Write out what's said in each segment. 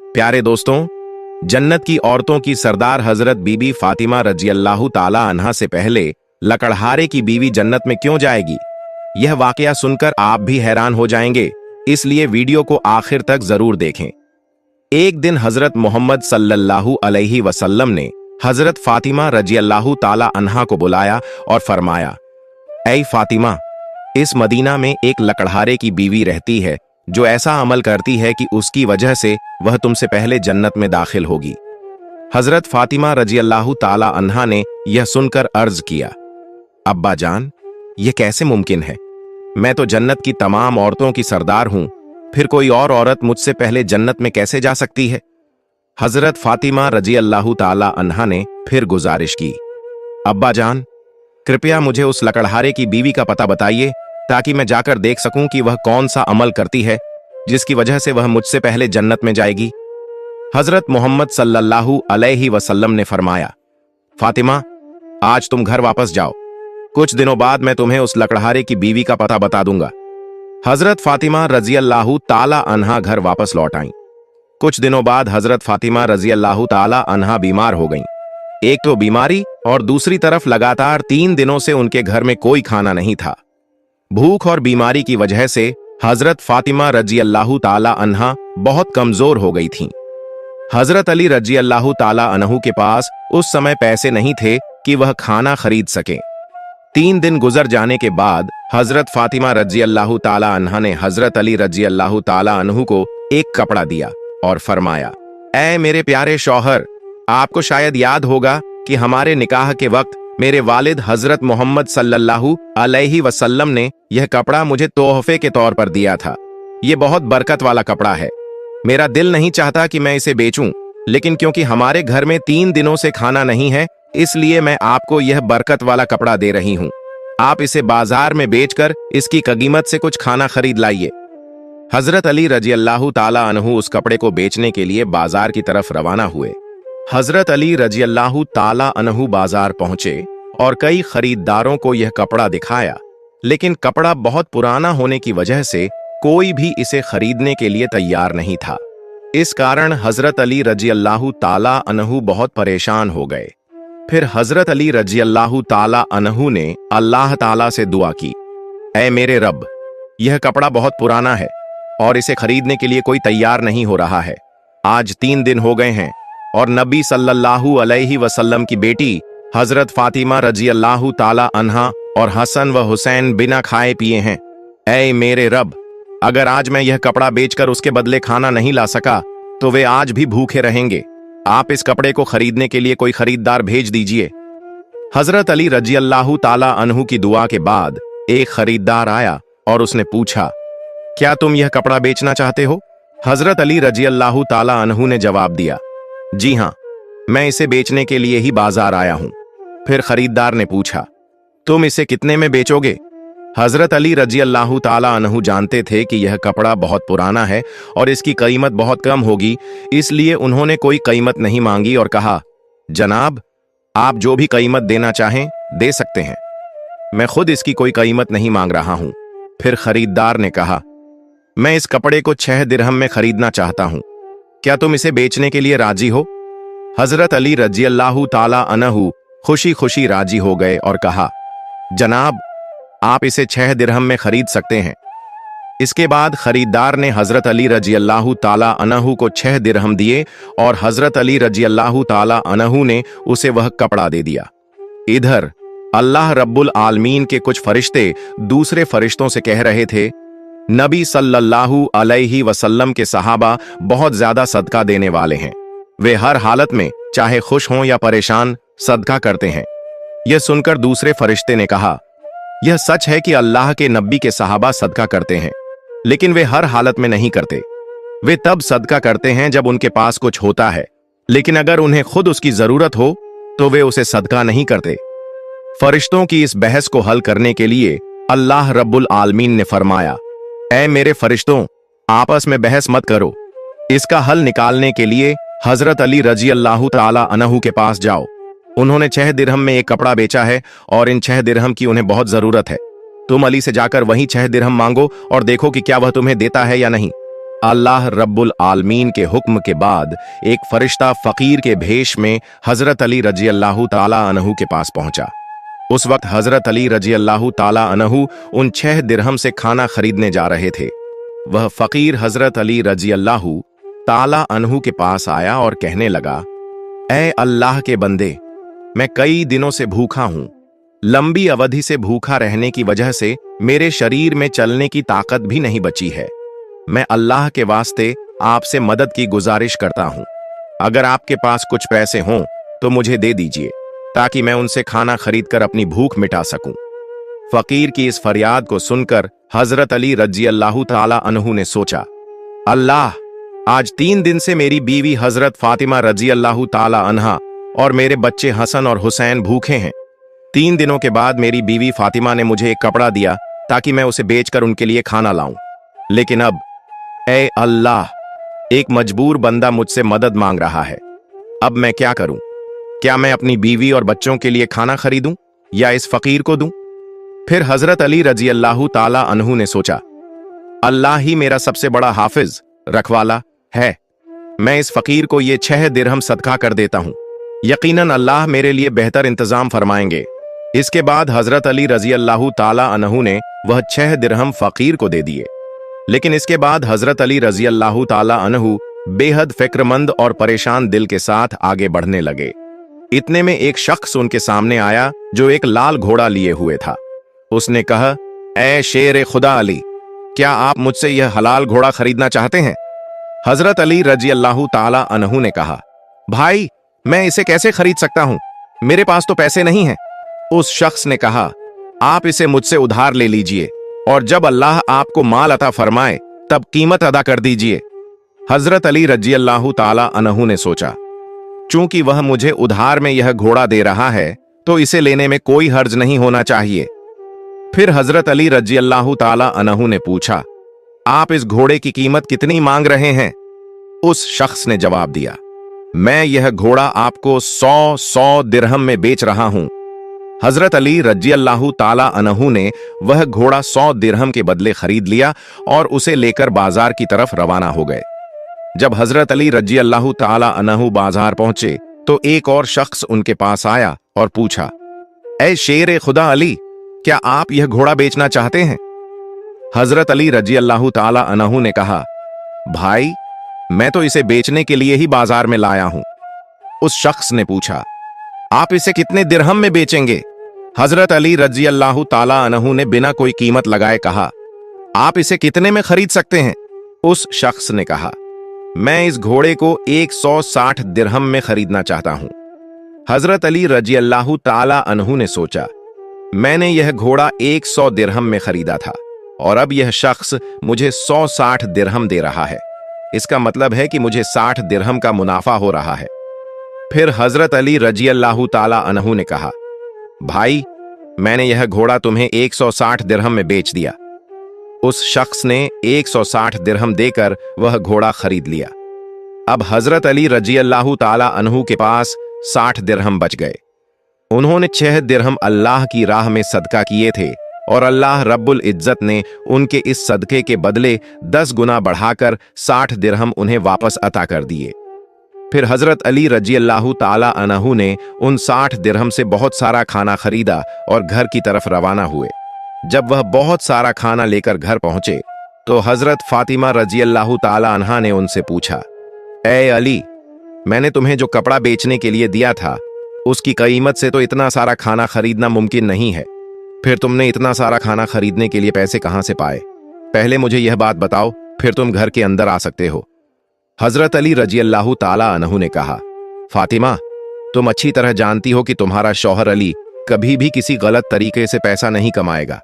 प्यारे दोस्तों, जन्नत की औरतों की सरदार हजरत बीबी फातिमा रजी अल्लाह ताला अन्हा से पहले लकड़हारे की बीवी जन्नत में क्यों जाएगी? यह वाकया सुनकर आप भी हैरान हो जाएंगे, इसलिए वीडियो को आखिर तक जरूर देखें। एक दिन हजरत मोहम्मद सल्लल्लाहु अलैहि वसल्लम ने हजरत फातिमा रजी अल्लाह ताला अन्हा को बुलाया और फरमाया, ऐ फातिमा, इस मदीना में एक लकड़हारे की बीवी रहती है जो ऐसा अमल करती है कि उसकी वजह से वह तुमसे पहले जन्नत में दाखिल होगी। हजरत फातिमा रजी अल्लाह ताला अन्हा ने यह सुनकर अर्ज किया, अब्बा जान, यह कैसे मुमकिन है? मैं तो जन्नत की तमाम औरतों की सरदार हूं, फिर कोई और औरत मुझसे पहले जन्नत में कैसे जा सकती है? हजरत फातिमा रजी अल्लाह ताला अन्हा ने फिर गुजारिश की, अब्बा जान, कृपया मुझे उस लकड़हारे की बीवी का पता बताइए ताकि मैं जाकर देख सकूं कि वह कौन सा अमल करती है जिसकी वजह से वह मुझसे पहले जन्नत में जाएगी। हजरत मोहम्मद सल्लल्लाहु अलैहि वसल्लम ने फरमाया, फातिमा, आज तुम घर वापस जाओ, कुछ दिनों बाद मैं तुम्हें उस लकड़हारे की बीवी का पता बता दूंगा। हजरत फातिमा रजी अल्लाह ताला अन्हा घर वापस लौट आईं। कुछ दिनों बाद हजरत फातिमा रजी अल्लाह ताला अन्हा बीमार हो गईं। एक तो बीमारी और दूसरी तरफ लगातार 3 दिनों से उनके घर में कोई खाना नहीं था। भूख और बीमारी की वजह से हजरत फातिमा रजी अल्लाह ताला अन्हा बहुत कमजोर हो गई थीं। हजरत अली रजी अल्लाह ताला अन्हु के पास उस समय पैसे नहीं थे कि वह खाना खरीद सकें। 3 दिन गुजर जाने के बाद हजरत फातिमा रजी अल्लाह ताला अन्हा ने हजरत अली रजी अल्लाह ताला अन्हु को एक कपड़ा दिया और फरमाया, ऐ मेरे प्यारे शौहर, आपको शायद याद होगा कि हमारे निकाह के वक्त मेरे वालिद हजरत मोहम्मद सल्लल्लाहु अलैहि वसल्लम ने यह कपड़ा मुझे तोहफे के तौर पर दिया था। यह बहुत बरकत वाला कपड़ा है। मेरा दिल नहीं चाहता कि मैं इसे बेचूं, लेकिन क्योंकि हमारे घर में 3 दिनों से खाना नहीं है, इसलिए मैं आपको यह बरकत वाला कपड़ा दे रही हूं। आप इसे बाजार में बेचकर इसकी कीमत से कुछ खाना खरीद लाइए। हजरत अली रजी अल्लाह ताला अन्हु उस कपड़े को बेचने के लिए बाजार की तरफ रवाना हुए। हजरत अली रजी अल्लाह ताला अन्हु बाजार पहुंचे और कई खरीदारों को यह कपड़ा दिखाया, लेकिन कपड़ा बहुत पुराना होने की वजह से कोई भी इसे खरीदने के लिए तैयार नहीं था। इस कारण हजरत अली रजी अल्लाह ताला अन्हु बहुत परेशान हो गए। फिर हजरत अली रजी अल्लाह ताला अन्हु ने अल्लाह ताला से दुआ की, ऐ मेरे रब, यह कपड़ा बहुत पुराना है और इसे खरीदने के लिए कोई तैयार नहीं हो रहा है। आज 3 दिन हो गए हैं और नबी सल्लल्लाहु अलैहि वसल्लम की बेटी हजरत फातिमा रजी अल्लाह ताला अन्हा और हसन व हुसैन बिना खाए पिए हैं। ऐ मेरे रब, अगर आज मैं यह कपड़ा बेचकर उसके बदले खाना नहीं ला सका तो वे आज भी भूखे रहेंगे। आप इस कपड़े को खरीदने के लिए कोई खरीदार भेज दीजिए। हजरत अली रजी अल्लाह ताला अन्हु की दुआ के बाद एक खरीदार आया और उसने पूछा, क्या तुम यह कपड़ा बेचना चाहते हो? हजरत अली रजी अल्लाह ताला अन्हु ने जवाब दिया, जी हां, मैं इसे बेचने के लिए ही बाजार आया हूं। फिर खरीदार ने पूछा, तुम इसे कितने में बेचोगे? हजरत अली रजी अल्लाह ताला अन्हु जानते थे कि यह कपड़ा बहुत पुराना है और इसकी कीमत बहुत कम होगी, इसलिए उन्होंने कोई कीमत नहीं मांगी और कहा, जनाब, आप जो भी कीमत देना चाहें दे सकते हैं, मैं खुद इसकी कोई कीमत नहीं मांग रहा हूं। फिर खरीदार ने कहा, मैं इस कपड़े को 6 दिरहम में खरीदना चाहता हूं, क्या तुम इसे बेचने के लिए राजी हो? हजरत अली रजी अल्लाह ताला अन्हु खुशी खुशी राजी हो गए और कहा, जनाब, आप इसे 6 दिरहम में खरीद सकते हैं। इसके बाद खरीदार ने हजरत अली रजी अल्लाह ताला अन्हु को 6 दिरहम दिए और हजरत अली रजी अल्लाह ताला अन्हु ने उसे वह कपड़ा दे दिया। इधर अल्लाह रब्बुल आलमीन के कुछ फरिश्ते दूसरे फरिश्तों से कह रहे थे, नबी सल्लल्लाहु अलैहि वसल्लम के सहाबा बहुत ज्यादा सदका देने वाले हैं। वे हर हालत में चाहे खुश हों या परेशान सदका करते हैं। यह सुनकर दूसरे फरिश्ते ने कहा, यह सच है कि अल्लाह के नबी के सहाबा सदका करते हैं, लेकिन वे हर हालत में नहीं करते। वे तब सदका करते हैं जब उनके पास कुछ होता है, लेकिन अगर उन्हें खुद उसकी जरूरत हो तो वे उसे सदका नहीं करते। फरिश्तों की इस बहस को हल करने के लिए अल्लाह रब्बुल आलमीन ने फरमाया, ऐ मेरे फरिश्तों, आपस में बहस मत करो। इसका हल निकालने के लिए हजरत अली रजी अल्लाह ताला अन्हु के पास जाओ। उन्होंने 6 दिरहम में एक कपड़ा बेचा है और इन 6 दिरहम की उन्हें बहुत जरूरत है। तुम अली से जाकर वहीं 6 दिरहम मांगो और देखो कि क्या वह तुम्हें देता है या नहीं। अल्लाह रब्बुल आलमीन के हुक्म के बाद एक फरिश्ता फकीर के भेष में हजरत अली रजी अल्लाह ताला अन्हु के पास पहुंचा। उस वक्त हजरत अली रजी अल्लाह ताला अन्हु उन 6 दिरहम से खाना खरीदने जा रहे थे। वह फकीर हजरत अली रजी अल्लाह ताला अन्हु के पास आया और कहने लगा, ऐ अल्लाह के बंदे, मैं कई दिनों से भूखा हूं। लंबी अवधि से भूखा रहने की वजह से मेरे शरीर में चलने की ताकत भी नहीं बची है। मैं अल्लाह के वास्ते आपसे मदद की गुजारिश करता हूं। अगर आपके पास कुछ पैसे हों तो मुझे दे दीजिए, ताकि मैं उनसे खाना खरीदकर अपनी भूख मिटा सकूं। फकीर की इस फरियाद को सुनकर हजरत अली रजी अल्लाह ताला अन्हु ने सोचा, अल्लाह, आज 3 दिन से मेरी बीवी हजरत फातिमा रजी अल्लाह ताला अन्हा और मेरे बच्चे हसन और हुसैन भूखे हैं। 3 दिनों के बाद मेरी बीवी फातिमा ने मुझे एक कपड़ा दिया ताकि मैं उसे बेचकर उनके लिए खाना लाऊं। लेकिन अब, ऐ अल्लाह, एक मजबूर बंदा मुझसे मदद मांग रहा है। अब मैं क्या करूं? क्या मैं अपनी बीवी और बच्चों के लिए खाना खरीदूं या इस फकीर को दूं? फिर हजरत अली रजी अल्लाह ताला अन्हु ने सोचा, अल्लाह ही मेरा सबसे बड़ा हाफिज रखवाला है। मैं इस फकीर को ये 6 दिरहम सदका कर देता हूं। यकीनन अल्लाह मेरे लिए बेहतर इंतजाम फरमाएंगे। इसके बाद हजरत अली रजी अल्लाह ताला अन्हु ने वह 6 दिरहम फकीर को दे दिए। लेकिन इसके बाद हजरत अली रजी अल्लाह ताला अन्हु बेहद फिक्रमंद और परेशान दिल के साथ आगे बढ़ने लगे। इतने में एक शख्स उनके सामने आया जो एक लाल घोड़ा लिए हुए था। उसने कहा, ऐ शेर खुदा अली, क्या आप मुझसे यह हलाल घोड़ा खरीदना चाहते हैं? हजरत अली रजी अल्लाह ताला अन्हु ने कहा, भाई, मैं इसे कैसे खरीद सकता हूं? मेरे पास तो पैसे नहीं हैं। उस शख्स ने कहा, आप इसे मुझसे उधार ले लीजिए और जब अल्लाह आपको माल अता फरमाए तब कीमत अदा कर दीजिए। हजरत अली रजी अल्लाह ताला अन्हु ने सोचा, चूंकि वह मुझे उधार में यह घोड़ा दे रहा है तो इसे लेने में कोई हर्ज नहीं होना चाहिए। फिर हजरत अली रजी अल्लाह ताला अन्हु ने पूछा, आप इस घोड़े की कीमत कितनी मांग रहे हैं? उस शख्स ने जवाब दिया, मैं यह घोड़ा आपको 100 दिरहम में बेच रहा हूं। हजरत अली रजी अल्लाह ताला अन्हु ने वह घोड़ा 100 दिरहम के बदले खरीद लिया और उसे लेकर बाजार की तरफ रवाना हो गए। जब हजरत अली रजी अल्लाह ताला अन्हु बाजार पहुंचे तो एक और शख्स उनके पास आया और पूछा, ऐ शेर खुदा अली, क्या आप यह घोड़ा बेचना चाहते हैं? हजरत अली रजी अल्लाह ताला अन्हु ने कहा, भाई, मैं तो इसे बेचने के लिए ही बाजार में लाया हूं। उस शख्स ने पूछा, आप इसे कितने दिरहम में बेचेंगे? हजरत अली रजी अल्लाह ताला अन्हु ने बिना कोई कीमत लगाए कहा, आप इसे कितने में खरीद सकते हैं? उस शख्स ने कहा, मैं इस घोड़े को 160 दिरहम में खरीदना चाहता हूं। हजरत अली रजी अल्लाह ताला अन्हु ने सोचा, मैंने यह घोड़ा 100 दिरहम में खरीदा था और अब यह शख्स मुझे 160 दिरहम दे रहा है। इसका मतलब है कि मुझे 60 दिरहम का मुनाफा हो रहा है। फिर हजरत अली रजी अल्लाह ताला अन्हु ने कहा, भाई, मैंने यह घोड़ा तुम्हें 160 दिरहम में बेच दिया। उस शख्स ने 160 दिरहम देकर वह घोड़ा खरीद लिया। अब हजरत अली रजी अल्लाह ताला अन्हु के पास 60 दिरहम बच गए। उन्होंने 6 दिरहम अल्लाह की राह में सदका किए थे और अल्लाह रब्बुल इज्जत ने उनके इस सदके के बदले 10 गुना बढ़ाकर 60 दिरहम उन्हें वापस अता कर दिए। फिर हजरत अली रजी अल्लाह ताला अन्हु ने उन 60 दिरहम से बहुत सारा खाना खरीदा और घर की तरफ रवाना हुए। जब वह बहुत सारा खाना लेकर घर पहुंचे तो हजरत फातिमा रजी अल्लाह ताला अन्हा ने उनसे पूछा, ऐ अली, मैंने तुम्हें जो कपड़ा बेचने के लिए दिया था उसकी कीमत से तो इतना सारा खाना खरीदना मुमकिन नहीं है। फिर तुमने इतना सारा खाना खरीदने के लिए पैसे कहां से पाए? पहले मुझे यह बात बताओ, फिर तुम घर के अंदर आ सकते हो। हजरत अली रजी अल्लाह ताला अन्हु ने कहा, फातिमा, तुम अच्छी तरह जानती हो कि तुम्हारा शौहर अली कभी भी किसी गलत तरीके से पैसा नहीं कमाएगा।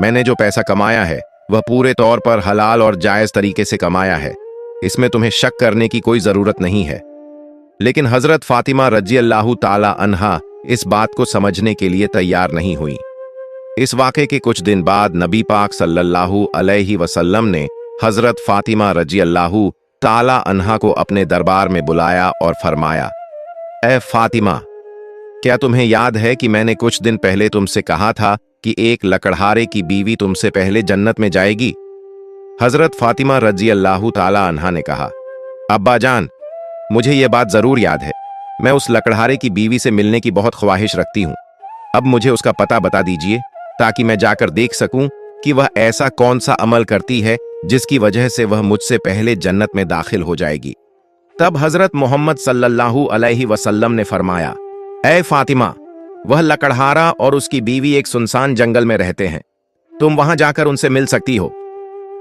मैंने जो पैसा कमाया है वह पूरे तौर पर हलाल और जायज तरीके से कमाया है। इसमें तुम्हें शक करने की कोई जरूरत नहीं है। लेकिन हजरत फातिमा रजी अल्लाह ताला अन्हा इस बात को समझने के लिए तैयार नहीं हुई। इस वाक़े के कुछ दिन बाद नबी पाक सल्लल्लाहु अलैहि वसल्लम ने हजरत फातिमा रजी अल्लाह ताला अन्हा को अपने दरबार में बुलाया और फरमाया, ऐ फातिमा, क्या तुम्हें याद है कि मैंने कुछ दिन पहले तुमसे कहा था कि एक लकड़हारे की बीवी तुमसे पहले जन्नत में जाएगी? हजरत फातिमा रजी अल्लाह ताला अन्हा ने कहा, अब्बा जान, मुझे यह बात जरूर याद है। मैं उस लकड़हारे की बीवी से मिलने की बहुत ख्वाहिश रखती हूँ। अब मुझे उसका पता बता दीजिए ताकि मैं जाकर देख सकूं कि वह ऐसा कौन सा अमल करती है जिसकी वजह से वह मुझसे पहले जन्नत में दाखिल हो जाएगी। तब हजरत मोहम्मद सल्लल्लाहु अलैहि वसल्लम ने फरमाया, ऐ फातिमा, वह लकड़हारा और उसकी बीवी एक सुनसान जंगल में रहते हैं, तुम वहां जाकर उनसे मिल सकती हो।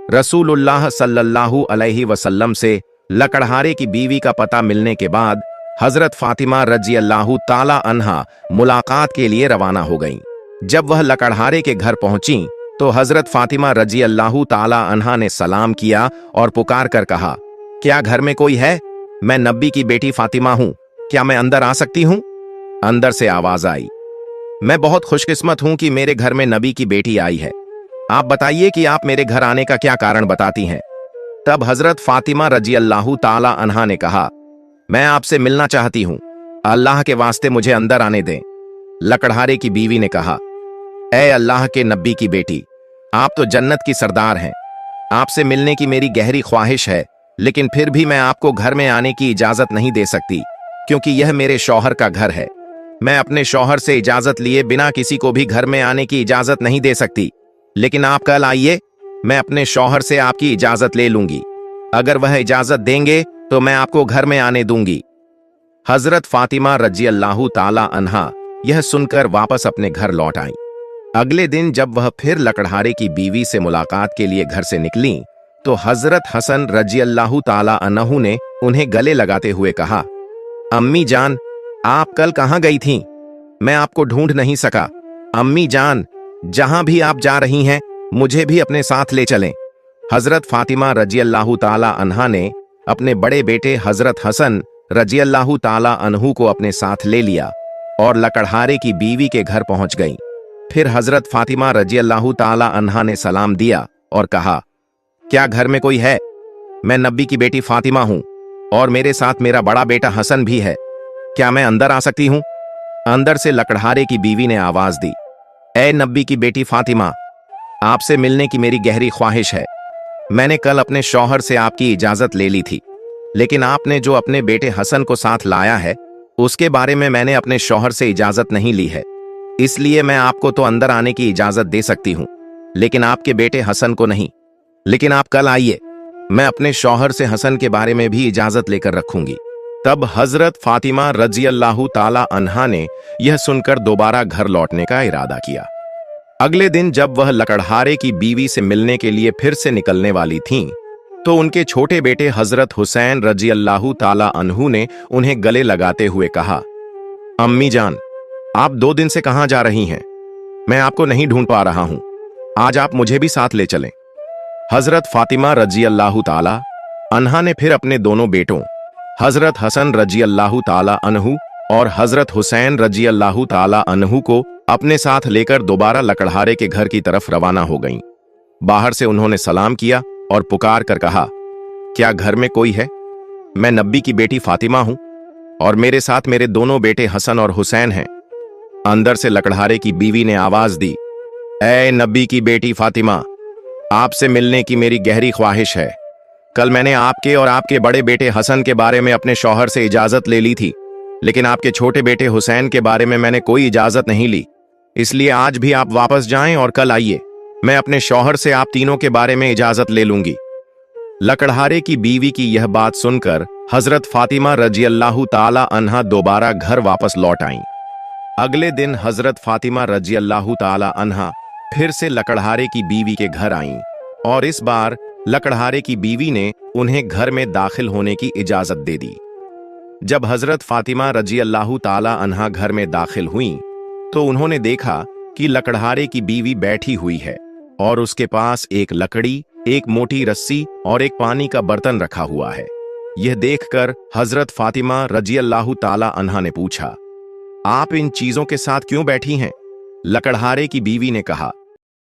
रसूलुल्लाह सल्लल्लाहु अलैहि वसल्लम से लकड़हारे की बीवी का पता मिलने के बाद हजरत फातिमा रजी अल्लाह ताला अन्हा मुलाकात के लिए रवाना हो गईं। जब वह लकड़हारे के घर पहुंची तो हजरत फातिमा रजी अल्लाह ताला अन्हा ने सलाम किया और पुकार कर कहा, क्या घर में कोई है? मैं नबी की बेटी फातिमा हूं, क्या मैं अंदर आ सकती हूं? अंदर से आवाज आई, मैं बहुत खुशकिस्मत हूं कि मेरे घर में नबी की बेटी आई है। आप बताइए कि आप मेरे घर आने का क्या कारण बताती हैं। तब हजरत फातिमा रजी अल्लाह ताला अन्हा ने कहा, मैं आपसे मिलना चाहती हूं, अल्लाह के वास्ते मुझे अंदर आने दें। लकड़हारे की बीवी ने कहा, ऐ अल्लाह के नबी की बेटी, आप तो जन्नत की सरदार हैं, आपसे मिलने की मेरी गहरी ख्वाहिश है, लेकिन फिर भी मैं आपको घर में आने की इजाजत नहीं दे सकती क्योंकि यह मेरे शौहर का घर है। मैं अपने शौहर से इजाजत लिए बिना किसी को भी घर में आने की इजाजत नहीं दे सकती, लेकिन आप कल आइए, मैं अपने शौहर से आपकी इजाजत ले लूंगी। अगर वह इजाजत देंगे तो मैं आपको घर में आने दूंगी। हजरत फातिमा रजी अल्लाह ताला अन्हा यह सुनकर वापस अपने घर लौट आई। अगले दिन जब वह फिर लकड़हारे की बीवी से मुलाकात के लिए घर से निकली तो हजरत हसन रजी अल्लाह ताला अन्हु ने उन्हें गले लगाते हुए कहा, अम्मी जान, आप कल कहां गई थीं? मैं आपको ढूंढ नहीं सका। अम्मी जान, जहां भी आप जा रही हैं मुझे भी अपने साथ ले चलें। हजरत फातिमा रजी अल्लाह ताला अन्हा ने अपने बड़े बेटे हजरत हसन रजी अल्लाह ताला अन्हु को अपने साथ ले लिया और लकड़हारे की बीवी के घर पहुंच गईं। फिर हजरत फातिमा रजी अल्लाह ताला अन्हा ने सलाम दिया और कहा, क्या घर में कोई है? मैं नबी की बेटी फातिमा हूं और मेरे साथ मेरा बड़ा बेटा हसन भी है, क्या मैं अंदर आ सकती हूं? अंदर से लकड़हारे की बीवी ने आवाज दी, ऐ नबी की बेटी फातिमा, आपसे मिलने की मेरी गहरी ख्वाहिश है। मैंने कल अपने शौहर से आपकी इजाजत ले ली थी, लेकिन आपने जो अपने बेटे हसन को साथ लाया है उसके बारे में मैंने अपने शौहर से इजाजत नहीं ली है, इसलिए मैं आपको तो अंदर आने की इजाजत दे सकती हूं, लेकिन आपके बेटे हसन को नहीं। लेकिन आप कल आइए, मैं अपने शौहर से हसन के बारे में भी इजाजत लेकर रखूंगी। तब हजरत फातिमा रजी अल्लाह ताला अन्हा ने यह सुनकर दोबारा घर लौटने का इरादा किया। अगले दिन जब वह लकड़हारे की बीवी से मिलने के लिए फिर से निकलने वाली थीं, तो उनके छोटे बेटे हजरत हुसैन रजी अल्लाह ताला अन्हु ने उन्हें गले लगाते हुए कहा, अम्मी जान, आप 2 दिन से कहां जा रही हैं? मैं आपको नहीं ढूंढ पा रहा हूं, आज आप मुझे भी साथ ले चलें। हजरत फातिमा रजी अल्लाह ताला अन्हा ने फिर अपने दोनों बेटों हजरत हसन रजी अल्लाह ताला अन्हु और हजरत हुसैन रजी अल्लाह ताला अन्हु को अपने साथ लेकर दोबारा लकड़हारे के घर की तरफ रवाना हो गईं। बाहर से उन्होंने सलाम किया और पुकार कर कहा, क्या घर में कोई है? मैं नबी की बेटी फातिमा हूं और मेरे साथ मेरे दोनों बेटे हसन और हुसैन हैं। अंदर से लकड़हारे की बीवी ने आवाज दी, ऐ नबी की बेटी फातिमा, आपसे मिलने की मेरी गहरी ख्वाहिश है। कल मैंने आपके और आपके बड़े बेटे हसन के बारे में अपने शौहर से इजाजत ले ली थी, लेकिन आपके छोटे बेटे हुसैन के बारे में मैंने कोई इजाजत नहीं ली, इसलिए आज भी आप वापस जाएं और कल आइए, मैं अपने शौहर से आप तीनों के बारे में इजाजत ले लूंगी। लकड़हारे की बीवी की यह बात सुनकर हजरत फातिमा रजी अल्लाह ताला अन्हा दोबारा घर वापस लौट आईं। अगले दिन हजरत फातिमा रजी अल्लाह ताला अन्हा फिर से लकड़हारे की बीवी के घर आईं और इस बार लकड़हारे की बीवी ने उन्हें घर में दाखिल होने की इजाजत दे दी। जब हजरत फातिमा रजी अल्लाह ताला अन्हा घर में दाखिल हुईं, तो उन्होंने देखा कि लकड़हारे की बीवी बैठी हुई है और उसके पास एक लकड़ी, एक मोटी रस्सी और एक पानी का बर्तन रखा हुआ है। यह देखकर हजरत फातिमा रजी अल्लाह ताला अन्हा ने पूछा, आप इन चीजों के साथ क्यों बैठी हैं? लकड़हारे की बीवी ने कहा,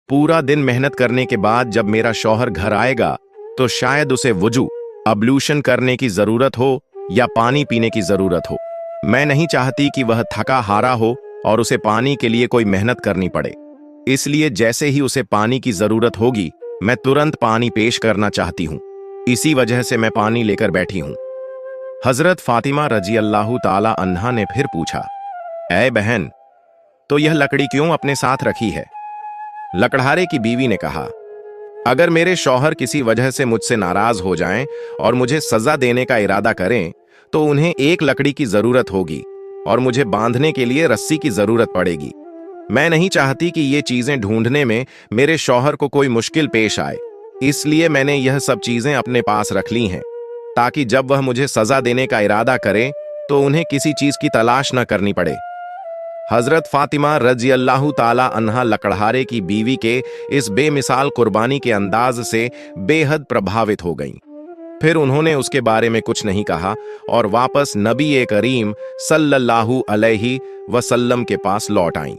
पूरा दिन मेहनत करने के बाद जब मेरा शौहर घर आएगा तो शायद उसे वुजू अब्लूशन करने की जरूरत हो या पानी पीने की जरूरत हो। मैं नहीं चाहती कि वह थका हारा हो और उसे पानी के लिए कोई मेहनत करनी पड़े, इसलिए जैसे ही उसे पानी की जरूरत होगी मैं तुरंत पानी पेश करना चाहती हूँ, इसी वजह से मैं पानी लेकर बैठी हूँ। हजरत फातिमा रजी अल्लाह ताला अन्हा ने फिर पूछा, ऐ बहन, तो यह लकड़ी क्यों अपने साथ रखी है? लकड़हारे की बीवी ने कहा, अगर मेरे शौहर किसी वजह से मुझसे नाराज हो जाएं और मुझे सजा देने का इरादा करें तो उन्हें एक लकड़ी की जरूरत होगी और मुझे बांधने के लिए रस्सी की जरूरत पड़ेगी। मैं नहीं चाहती कि ये चीजें ढूंढने में मेरे शौहर को कोई मुश्किल पेश आए, इसलिए मैंने यह सब चीजें अपने पास रख ली हैं ताकि जब वह मुझे सजा देने का इरादा करें तो उन्हें किसी चीज की तलाश न करनी पड़े। हजरत फातिमा रजी अल्लाह ताला अन्हा लकड़हारे की बीवी के इस बेमिसाल कुर्बानी के अंदाज से बेहद प्रभावित हो गईं। फिर उन्होंने उसके बारे में कुछ नहीं कहा और वापस नबी करीम सल्लल्लाहु अलैहि वसल्लम के पास लौट आईं।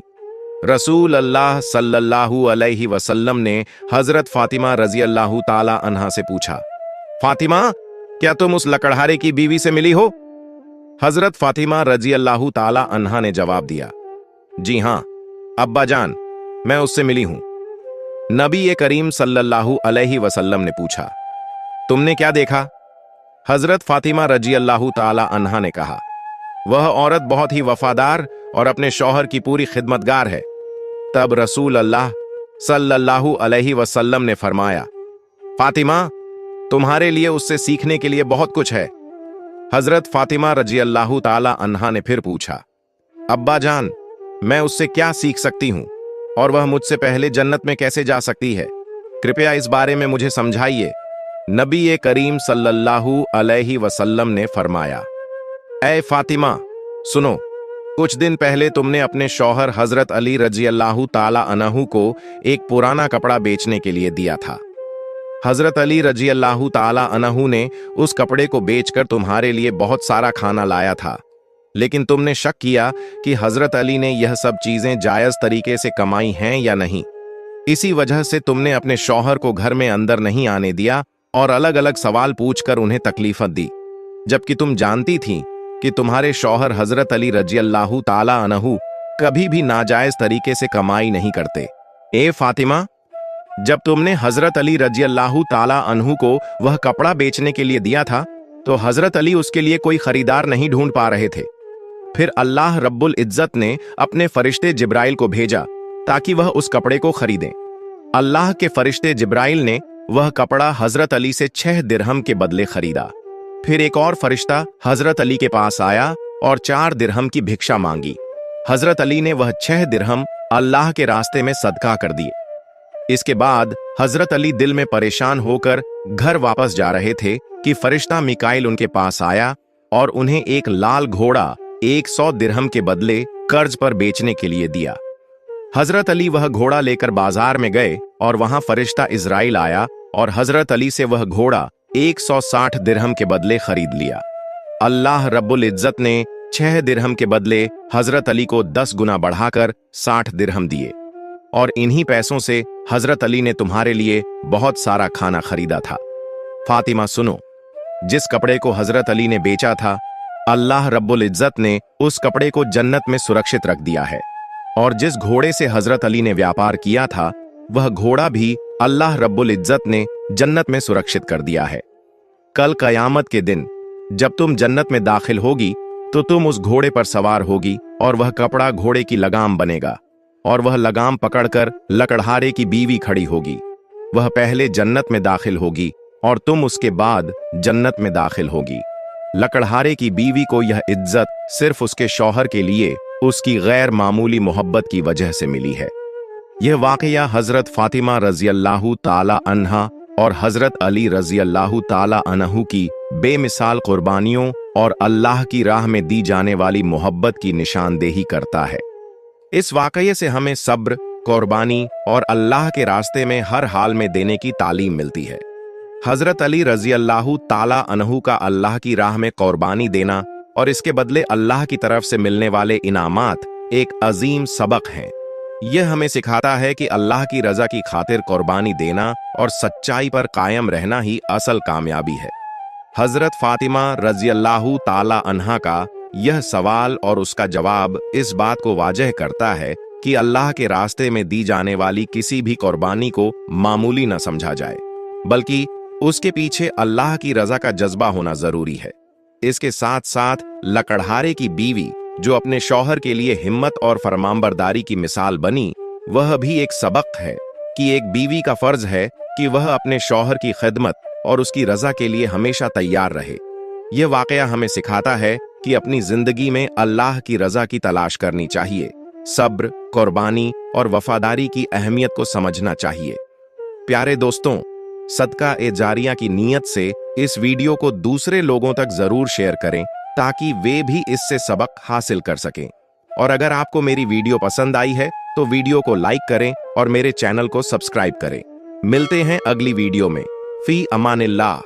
रसूल अल्लाह सल्लल्लाहु अलैहि वसल्लम ने हजरत फातिमा रजी अल्लाह ताला अन्हा से पूछा, फातिमा, क्या तुम उस लकड़हारे की बीवी से मिली हो? हजरत फातिमा रजी अल्लाह ताला अन्हा ने जवाब दिया, जी हां अब्बा जान, मैं उससे मिली हूं। नबी करीम सल्लल्लाहु अलैहि वसल्लम ने पूछा, तुमने क्या देखा? हजरत फातिमा रजी अल्लाह ताला अन्हा ने कहा, वह औरत बहुत ही वफादार और अपने शौहर की पूरी खिदमतगार है। तब रसूल अल्लाह सल्लल्लाहु अलैहि वसल्लम ने फरमाया, फातिमा, तुम्हारे लिए उससे सीखने के लिए बहुत कुछ है। हजरत फातिमा रजी अल्लाह ताला अन्हा ने फिर पूछा, अब्बा जान, मैं उससे क्या सीख सकती हूं और वह मुझसे पहले जन्नत में कैसे जा सकती है? कृपया इस बारे में मुझे समझाइए। नबी करीम सल्लल्लाहु अलैहि वसल्लम ने फरमाया, ऐ फातिमा, सुनो, कुछ दिन पहले तुमने अपने शौहर हजरत अली रजी अल्लाह ताला अन्हु को एक पुराना कपड़ा बेचने के लिए दिया था। हजरत अली रजी अल्लाह ताला अन्हु ने उस कपड़े को बेचकर तुम्हारे लिए बहुत सारा खाना लाया था, लेकिन तुमने शक किया कि हजरत अली ने यह सब चीजें जायज तरीके से कमाई हैं या नहीं। इसी वजह से तुमने अपने शौहर को घर में अंदर नहीं आने दिया और अलग अलग सवाल पूछकर उन्हें तकलीफत दी, जबकि तुम जानती थी कि तुम्हारे शौहर हजरत अली रजी अल्लाह ताला अन्हु कभी भी नाजायज तरीके से कमाई नहीं करते। ए फातिमा, जब तुमने हजरत अली रजी अल्लाह ताला अन्हु को वह कपड़ा बेचने के लिए दिया था तो हजरत अली उसके लिए कोई खरीदार नहीं ढूंढ पा रहे थे। फिर अल्लाह रब्बुल इज्जत ने अपने फरिश्ते जिब्राइल को भेजा ताकि वह उस कपड़े को खरीदें। अल्लाह के फरिश्ते जिब्राइल ने वह कपड़ा हजरत अली से 6 दिरहम के बदले खरीदा। फिर एक और फरिश्ता हजरत अली के पास आया और 4 दिरहम की भिक्षा मांगी। हजरत अली ने वह 6 दिरहम अल्लाह के रास्ते में सदका कर दिए। इसके बाद हजरत अली दिल में परेशान होकर घर वापस जा रहे थे कि फरिश्ता मिकाइल उनके पास आया और उन्हें एक लाल घोड़ा 100 दिरहम के बदले कर्ज पर बेचने के लिए दिया। हजरत अली वह घोड़ा लेकर बाजार में गए और वहां फरिश्ता इजराइल आया और हजरत अली से वह घोड़ा 160 दिरहम के बदले खरीद लिया। अल्लाह रब्बुल इज्जत ने 6 दिरहम के बदले हजरत अली को 10 गुना बढ़ाकर 60 दिरहम दिए और इन्हीं पैसों से हजरत अली ने तुम्हारे लिए बहुत सारा खाना खरीदा था। फातिमा, सुनो, जिस कपड़े को हजरत अली ने बेचा था, अल्लाह रब्बुल इज्जत ने उस कपड़े को जन्नत में सुरक्षित रख दिया है और जिस घोड़े से हजरत अली ने व्यापार किया था वह घोड़ा भी अल्लाह रब्बुल इज्जत ने जन्नत में सुरक्षित कर दिया है। कल कयामत के दिन जब तुम जन्नत में दाखिल होगी तो तुम उस घोड़े पर सवार होगी और वह कपड़ा घोड़े की लगाम बनेगा और वह लगाम पकड़कर लकड़हारे की बीवी खड़ी होगी। वह पहले जन्नत में दाखिल होगी और तुम उसके बाद जन्नत में दाखिल होगी। लकड़हारे की बीवी को यह इज्जत सिर्फ उसके शौहर के लिए उसकी गैर मामूली मोहब्बत की वजह से मिली है। यह वाकया हजरत फातिमा रजी अल्लाह ताला अन्हा और हजरत अली रजी अल्लाह ताला अन्हु की बेमिसाल कुर्बानियों और अल्लाह की राह में दी जाने वाली मोहब्बत की निशानदेही करता है। इस वाकये से हमें सब्र, कुर्बानी और अल्लाह के रास्ते में हर हाल में देने की तालीम मिलती है। हजरत अली रजी अल्लाह ताला अन्हु का अल्लाह की राह में कुर्बानी देना और इसके बदले अल्लाह की तरफ से मिलने वाले इनामात एक अजीम सबक हैं। यह हमें सिखाता है कि अल्लाह की रजा की खातिर कुर्बानी देना और सच्चाई पर कायम रहना ही असल कामयाबी है। हजरत फातिमा रजी अल्लाह ताला अन्हा का यह सवाल और उसका जवाब इस बात को वाजह करता है कि अल्लाह के रास्ते में दी जाने वाली किसी भी कुर्बानी को मामूली न समझा जाए, बल्कि उसके पीछे अल्लाह की रजा का जज्बा होना जरूरी है। इसके साथ साथ लकड़हारे की बीवी जो अपने शौहर के लिए हिम्मत और फरमानबरदारी की मिसाल बनी, वह भी एक सबक है कि एक बीवी का फर्ज है कि वह अपने शौहर की खिदमत और उसकी रजा के लिए हमेशा तैयार रहे। यह वाकया हमें सिखाता है कि अपनी जिंदगी में अल्लाह की रजा की तलाश करनी चाहिए, सब्र, कुर्बानी और वफादारी की अहमियत को समझना चाहिए। प्यारे दोस्तों, सदका ए जारिया की नीयत से इस वीडियो को दूसरे लोगों तक जरूर शेयर करें ताकि वे भी इससे सबक हासिल कर सकें। और अगर आपको मेरी वीडियो पसंद आई है तो वीडियो को लाइक करें और मेरे चैनल को सब्सक्राइब करें। मिलते हैं अगली वीडियो में। फी अमानिल्लाह।